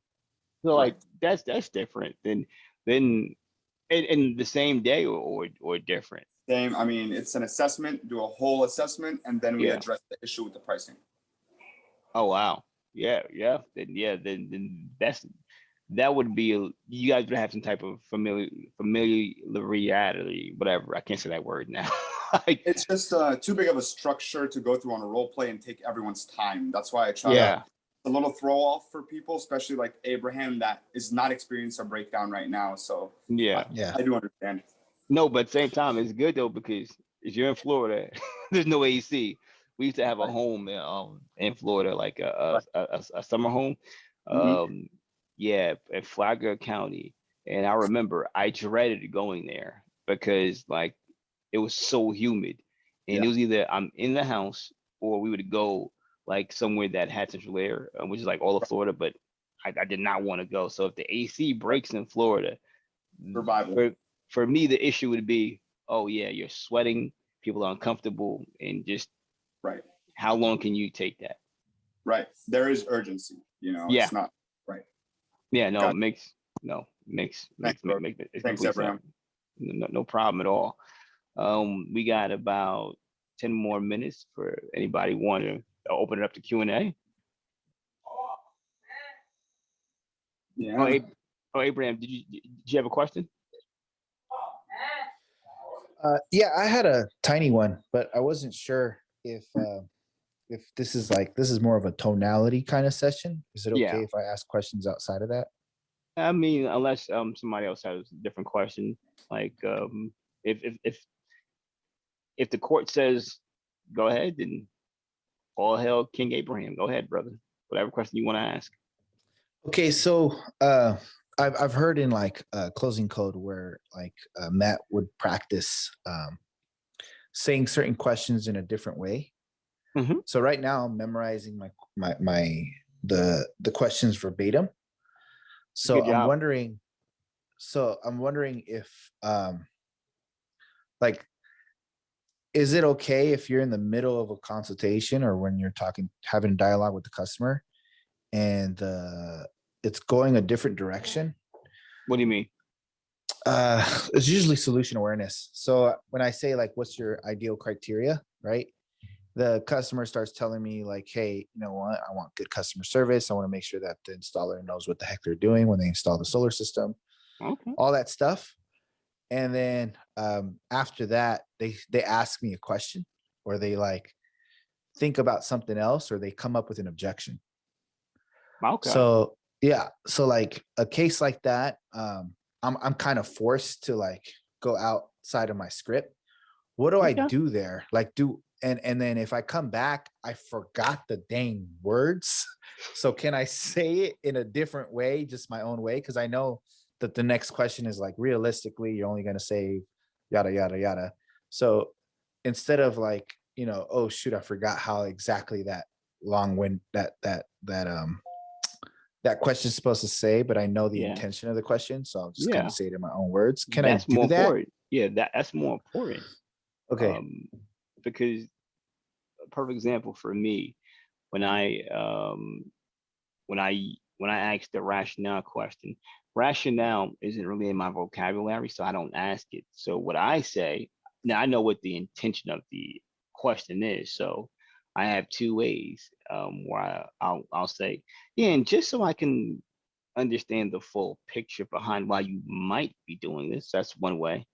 So like that's different than in the same day or different. same. I mean, it's an assessment. Do a whole assessment, and then we Yeah. address the issue with the pricing. Oh wow. Yeah, yeah. Then that would be you guys would have some type of familiarity, whatever. I can't say that word now. Like, It's just too big of a structure to go through on a role play and take everyone's time. That's why I try yeah. a little throw off for people, especially like Abraham that is not experienced a breakdown right now. So Yeah. Yeah. I do understand. No, but at the same time, it's good though because if you're in Florida, there's no AC. We used to have a Right. home in Florida, like a summer home. Mhm. Yeah, in Flagler County. And I remember I dreaded going there because like it was so humid. And Yeah. it was either I'm in the house or we would go like somewhere that had central air, which is like all of Florida, but I did not want to go. So if the AC breaks in Florida, Survival. for me, the issue would be, oh yeah, you're sweating, people are uncomfortable, and just Right. how long can you take that? Right. There is urgency. You know, Yeah. it's not. Yeah, no, Got it makes Thanks, bro. it's Thanks, complete Abraham. sense. No problem at all. We got about 10 more minutes for anybody want to open it up to Q&A. Yeah. Abraham, did you have a question? Yeah, I had a tiny one, but I wasn't sure if this is more of a tonality kind of session. Is it okay Yeah. if I ask questions outside of that? I mean, unless somebody else has a different question, like if the court says go ahead, then all hail King Abraham. Go ahead, brother. Whatever question you want to ask. Okay, so I've heard in like closing code where like Matt would practice saying certain questions in a different way. Mhm. So right now I'm memorizing the questions verbatim. So Good job. I'm wondering if like, is it okay if you're in the middle of a consultation or when you're having a dialogue with the customer and it's going a different direction? What do you mean? It's usually solution awareness. So when I say like, what's your ideal criteria, right? The customer starts telling me like, hey, you know what? I want good customer service. I want to make sure that the installer knows what the heck they're doing when they install the solar system, Okay. all that stuff. And then after that, they ask me a question or they like think about something else or they come up with an objection. Okay. So yeah, so like a case like that, I'm kind of forced to like go outside of my script. What do I Okay. do there? Like and then if I come back, I forgot the dang words. So can I say it in a different way, just my own way? Because I know that the next question is like realistically, you're only gonna say yada yada yada. So instead of like, oh shoot, I forgot how exactly that that question is supposed to say, but I know the Yeah. intention of the question, so I'm just Yeah. gonna say it in my own words. Can I That's do more that? important. Yeah, that's more important. Okay. Because a perfect example for me, when I asked the rationale question, rationale isn't really in my vocabulary, so I don't ask it. So what I say, now I know what the intention of the question is. So I have two ways where I'll say, yeah, and just so I can understand the full picture behind why you might be doing this. That's one way.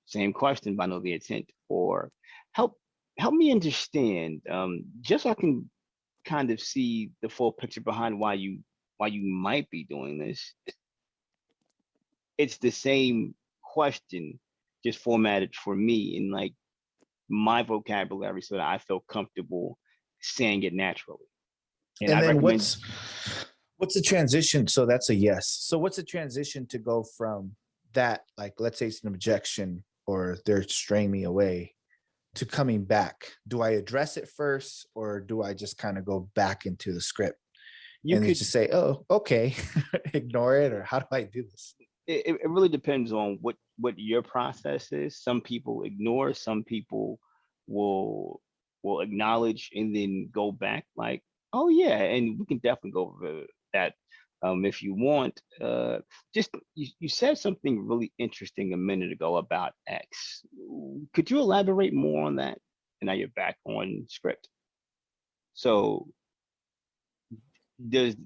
Same question, but I know the intent. Or help help me understand, just so I can kind of see the full picture behind why you might be doing this. It's the same question, just formatted for me in like my vocabulary so that I feel comfortable saying it naturally. And And I then recommend what's the transition? So that's a yes. So what's the transition to go from that, like let's say it's an objection or they're straying me away, to coming back? Do I address it first or do I just kind of go back into the script you and then could just say, oh, okay, ignore it? Or how do I do this? it really depends on what your process is. Some people ignore, some people will acknowledge and then go back like, oh yeah, and we can definitely go over that if you want. Just you said something really interesting a minute ago about X. Could you elaborate more on that? And now you're back on script. So does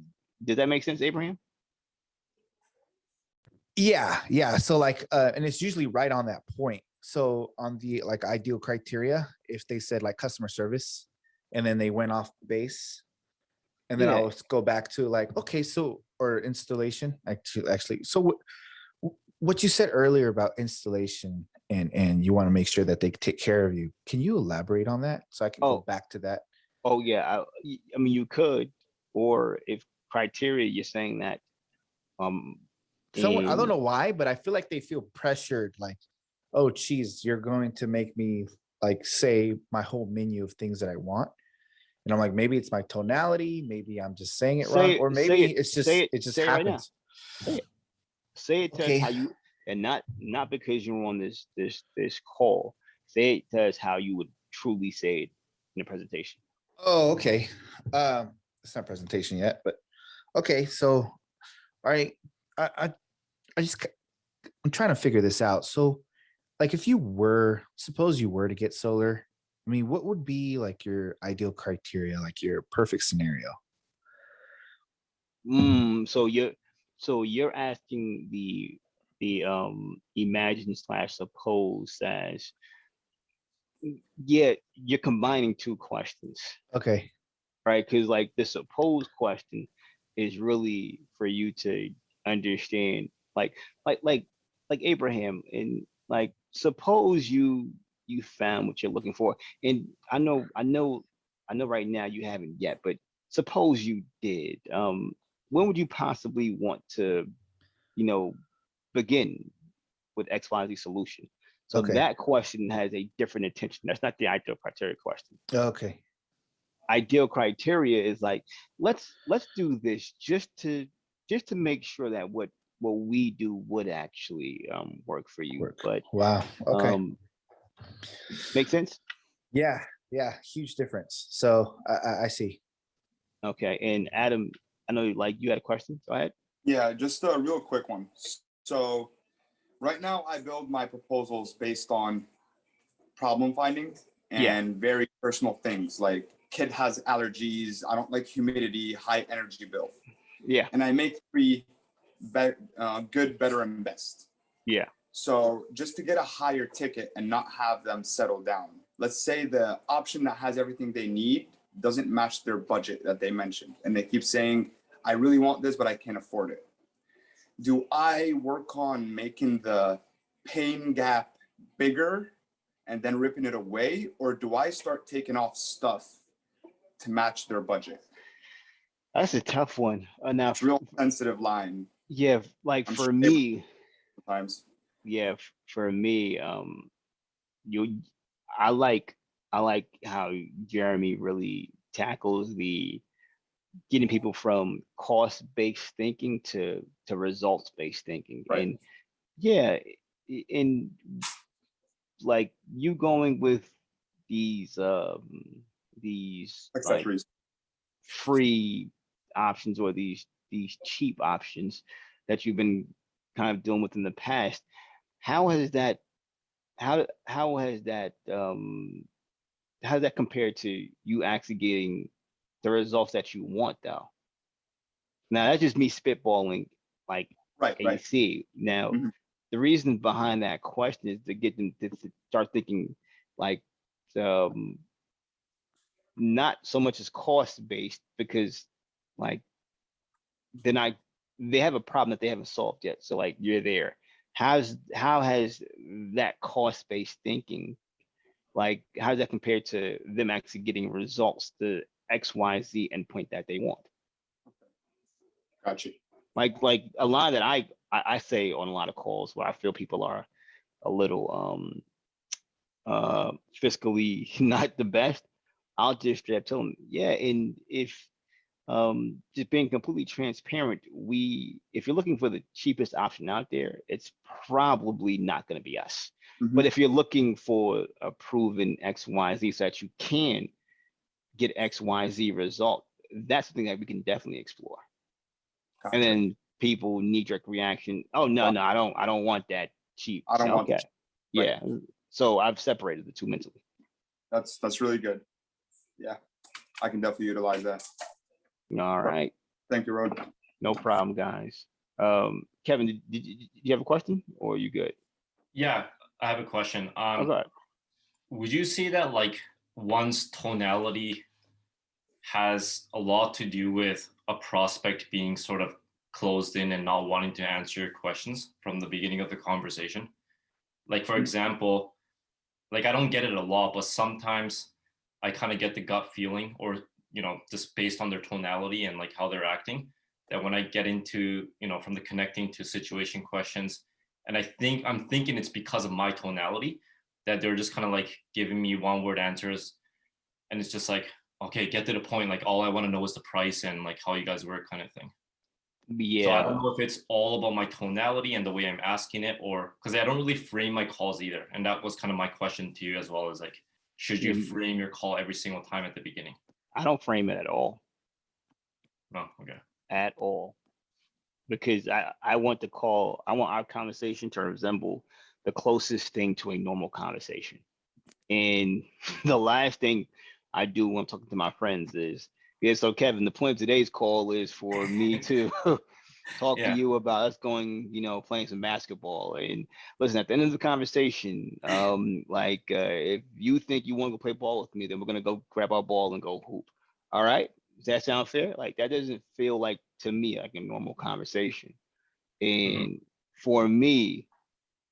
does that make sense, Abraham? Yeah. So like, and it's usually right on that point. So on the like ideal criteria, if they said like customer service, and then they went off base, and then Yeah. I'll go back to like, okay, so or installation. Actually, so what you said earlier about installation and you want to make sure that they take care of you. Can you elaborate on that so I can go Oh, back to that? oh yeah. I mean, you could, or if criteria, you're saying that, um, Someone, I don't in know why, but I feel like they feel pressured, like, oh geez, you're going to make me like say my whole menu of things that I want. And I'm like, maybe it's my tonality, maybe I'm just saying it wrong, or maybe it's just it just say it right now. happens. Say it to us Okay. how you, and not because you're on this call. Say it to us how you would truly say it in a presentation. Oh, okay. It's not presentation yet, but okay. So, all right. I just I'm trying to figure this out. So, like, if you were, suppose you were to get solar, I mean, what would be like your ideal criteria, like your perfect scenario? So you're asking the imagine slash suppose as, yeah, you're combining two questions, Okay. right? Because like the suppose question is really for you to understand, like like like like Abraham, and like suppose you found what you're looking for, and I know right now you haven't yet, but suppose you did. When would you possibly want to, you know, begin with XYZ solution? So Okay. that question has a different intention. That's not the ideal criteria question. Okay. Ideal criteria is like, let's do this just to make sure that what we do would actually work for you. Work. But Wow. Okay. um make sense? Yeah. Yeah. Huge difference. So I see. Okay. And Adam, I know like you had a question. Go ahead. Yeah, just a real quick one. So right now I build my proposals based on problem finding Yeah. and very personal things like kid has allergies, I don't like humidity, high energy bill. Yeah. And I make three good, better, and best. Yeah. So just to get a higher ticket and not have them settle down, let's say the option that has everything they need doesn't match their budget that they mentioned. And they keep saying, I really want this, but I can't afford it. Do I work on making the pain gap bigger and then ripping it away? Or do I start taking off stuff to match their budget? That's a tough one. Now, It's a real sensitive line yeah, like I'm for sure me, sometimes. yeah, for me, you, I like I like how Jeremy really tackles the getting people from cost-based thinking to results-based thinking. Right. And yeah, and like you going with these like Accessories. free options, or these cheap options that you've been kind of doing with in the past, how has that how has that how does that compare to you actually getting the results that you want though? Now that's just me spitballing, like Right, right. AC. Now, Mhm. the reason behind that question is to get them to start thinking like um, not so much as cost based, because like they're not, they have a problem that they haven't solved yet. So like you're there. How has that cost based thinking, like how does that compare to them actually getting results, the XYZ endpoint that they want? Gotcha. Like a line that I say on a lot of calls where I feel people are a little fiscally not the best, I'll just straight up tell them, yeah, and if just being completely transparent, if you're looking for the cheapest option out there, it's probably not going to be us. Mhm. But if you're looking for a proven XYZ so that you can get XYZ result, that's something that we can definitely explore. And Gotcha. then people knee-jerk reaction, oh no, no, I don't want that cheap. I don't want the Okay. cheap, right. Yeah. So I've separated the two mentally. That's really good. Yeah, I can definitely utilize that. All right. Thank you, Rod. No problem, guys. Kevin, did you have a question or are you good? Yeah, I have a question. Okay. Would you say that like one's tonality has a lot to do with a prospect being sort of closed in and not wanting to answer your questions from the beginning of the conversation? Like, for example, like I don't get it a lot, but sometimes I kind of get the gut feeling, or, you know, just based on their tonality and like how they're acting, that when I get into, you know, from the connecting to situation questions, and I'm thinking it's because of my tonality that they're just kind of like giving me one word answers. And it's just like, okay, get to the point. Like, all I want to know is the price and like how you guys work, kind of thing. So I Yeah. don't know if it's all about my tonality and the way I'm asking it, or because I don't really frame my calls either. And that was kind of my question to you as well, as like, should you Mm. frame your call every single time at the beginning? I don't frame it at all. No, okay. At all. Because I want our conversation to resemble the closest thing to a normal conversation. And the last thing I do when I'm talking to my friends is, yeah, so Kevin, the point of today's call is for me to talk to Yeah. you about us going, playing some basketball. And listen, at the end of the conversation, if you think you want to go play ball with me, then we're gonna go grab our ball and go hoop. All right? Does that sound fair? Like that doesn't feel like to me like a normal conversation. And for me,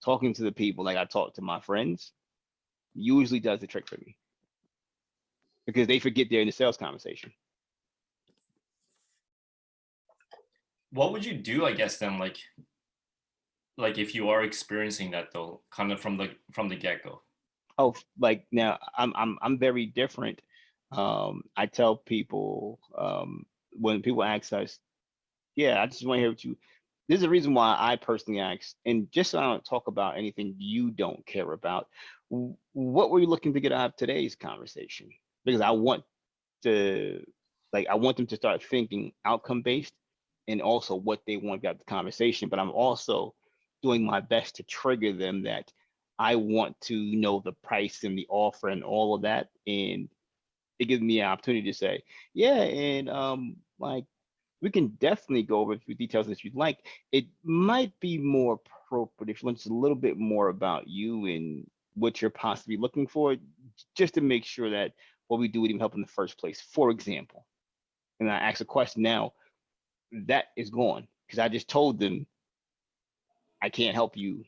talking to the people like I talk to my friends usually does the trick for me because they forget they're in the sales conversation. What would you do, I guess, then, like if you are experiencing that though, kind of from the get-go? Oh, like now I'm very different. I tell people when people ask us, yeah, I just want to hear what you. This is the reason why I personally ask, and just so I don't talk about anything you don't care about. What were you looking to get out of today's conversation? Because I want them to start thinking outcome based, and also what they want out of the conversation. But I'm also doing my best to trigger them that I want to know the price and the offer and all of that, and it gives me an opportunity to say, yeah, and we can definitely go over a few details that you'd like. It might be more appropriate if you want just a little bit more about you and what you're possibly looking for, just to make sure that what we do would even help in the first place. For example, and I ask a question now, that is gone because I just told them I can't help you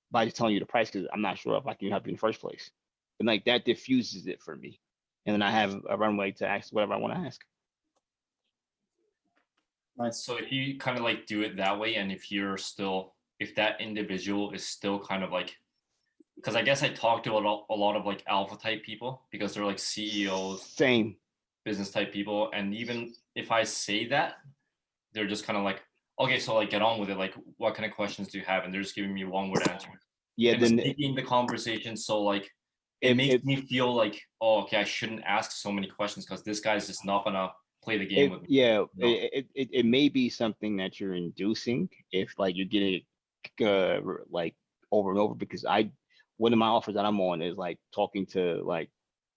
by just telling you the price because I'm not sure if I can help you in the first place. And like that diffuses it for me. And then I have a runway to ask whatever I want to ask. Nice. So if you kind of like do it that way, and if that individual is still kind of like, because I guess I talk to a lot of like alpha type people because they're like CEOs, Same. business type people, and even if I say that, they're just kind of like, okay, so like get on with it. Like, what kind of questions do you have? And they're just giving me one word answers. Yeah, And it's then making the conversation so like it if- makes if- me feel like, oh, okay, I shouldn't ask so many questions because this guy's just not gonna play the game with me. yeah, No. it may be something that you're inducing if like you're getting it like over and over, because one of my offers that I'm on is like talking to like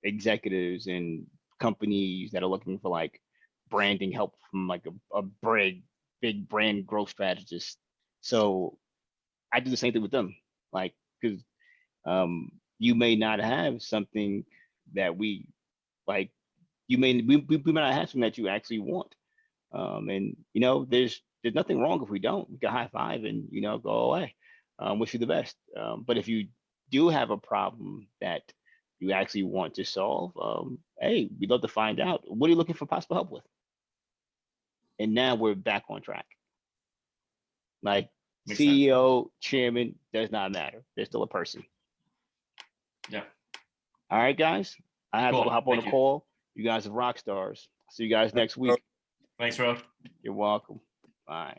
executives and companies that are looking for like branding help from like a big big brand growth strategist. So I do the same thing with them. Like, because you may not have something that we like. We may not have something that you actually want. And you know, there's nothing wrong if we don't. We can high five and you know go away. Wish you the best. But if you do have a problem that you actually want to solve, hey, we'd love to find out. What are you looking for possible help with? And now we're back on track. Like Makes sense. CEO, chairman, does not matter. They're still a person. Yeah. All right, guys. I have to Cool. go hop on a Thank you. call. You guys are rock stars. See you guys next week. Thanks, Rod. You're welcome. Bye.